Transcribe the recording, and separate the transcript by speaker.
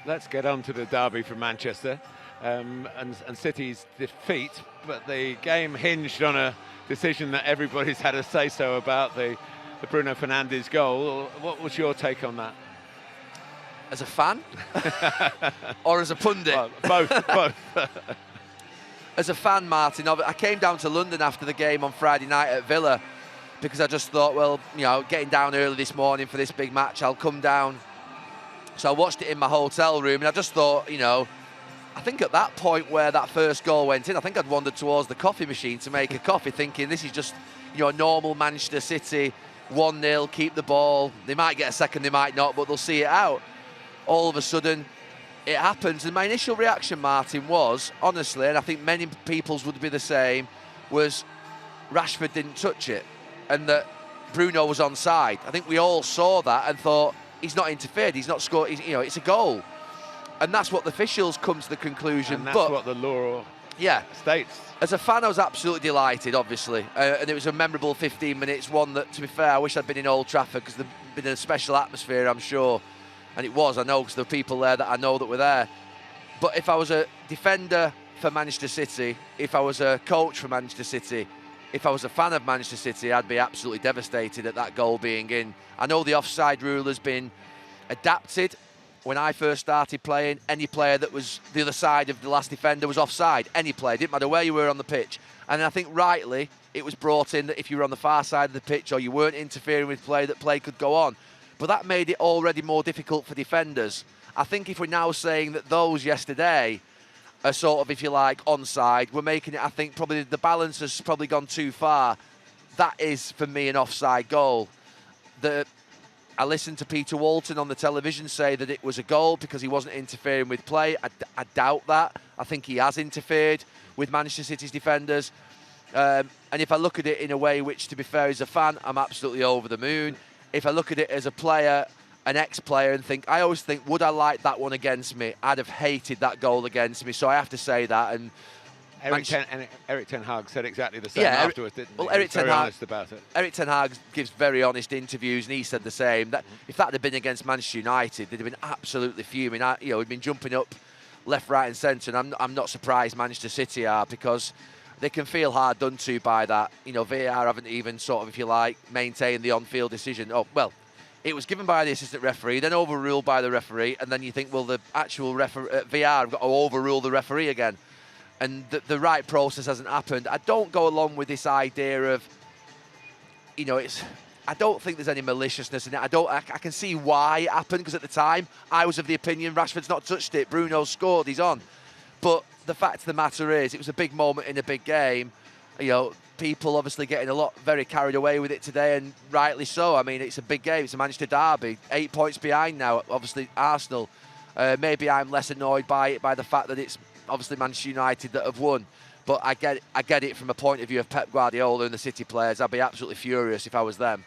Speaker 1: let's get on to the derby from Manchester and City's defeat. But the game hinged on a decision that everybody's had a say-so about, the Bruno Fernandes goal. What was your take on that?
Speaker 2: As a fan? Or as a pundit?
Speaker 1: Well, both.
Speaker 2: As a fan, Martin, I came down to London after the game on Friday night at Villa because I just thought, well, you know, getting down early this morning for this big match, I'll come down. So I watched it in my hotel room, and I just thought, you know, I think at that point where that first goal went in, I think I'd wandered towards the coffee machine to make a coffee, thinking this is just, you know, a normal Manchester City 1-0, keep the ball. They might get a second, they might not, but they'll see it out. All of a sudden, it happens. And my initial reaction, Martin, was, honestly, and I think many people's would be the same, was Rashford didn't touch it and that Bruno was onside. I think we all saw that and thought, he's not interfered, he's not scored, you know, it's a goal. And that's what the officials come to the conclusion.
Speaker 1: And that's what the law states.
Speaker 2: As a fan, I was absolutely delighted, obviously. And it was a memorable 15 minutes, one that, to be fair, I wish I'd been in Old Trafford because there'd been a special atmosphere, I'm sure. And it was, I know, because there were people there that I know that were there. But if I was a defender for Manchester City, if I was a coach for Manchester City, if I was a fan of Manchester City, I'd be absolutely devastated at that goal being in. I know the offside rule has been adapted. When I first started playing, any player that was the other side of the last defender was offside. Any player, didn't matter where you were on the pitch. And I think rightly, it was brought in that if you were on the far side of the pitch or you weren't interfering with play, that play could go on. But that made it already more difficult for defenders. I think if we're now saying that those yesterday are sort of, if you like, onside, we're making it, I think, probably the balance has probably gone too far. That is, for me, an offside goal. I listened to Peter Walton on the television say that it was a goal because he wasn't interfering with play. I doubt that. I think he has interfered with Manchester City's defenders. And if I look at it in a way which, to be fair, as a fan, I'm absolutely over the moon. If I look at it as a player, an ex-player, and think, I always think, would I like that one against me? I'd have hated that goal against me. So I have to say that. And
Speaker 1: Eric Ten Hag said exactly the same afterwards, didn't he?
Speaker 2: Well, Eric Ten Hag,
Speaker 1: honest about it.
Speaker 2: Eric Ten Hag gives very honest interviews, and he said the same. That if that had been against Manchester United, they'd have been absolutely fuming. You know, we've been jumping up left, right, and centre, and I'm not surprised Manchester City are, because they can feel hard done to by that. You know, VAR haven't even sort of, if you like, maintained the on-field decision. Oh well, it was given by the assistant referee, then overruled by the referee, and then you think, well, the actual VAR have got to overrule the referee again. And the right process hasn't happened. I don't go along with this idea of, you know, I don't think there's any maliciousness in it. I can see why it happened, because at the time I was of the opinion Rashford's not touched it. Bruno scored, he's on. But the fact of the matter is, it was a big moment in a big game. You know, people obviously getting very carried away with it today, and rightly so. I mean, it's a big game. It's a Manchester derby. 8 points behind now, obviously Arsenal. Maybe I'm less annoyed by it, by the fact that it's obviously Manchester United that have won, but I get it from a point of view of Pep Guardiola and the City players. I'd be absolutely furious if I was them.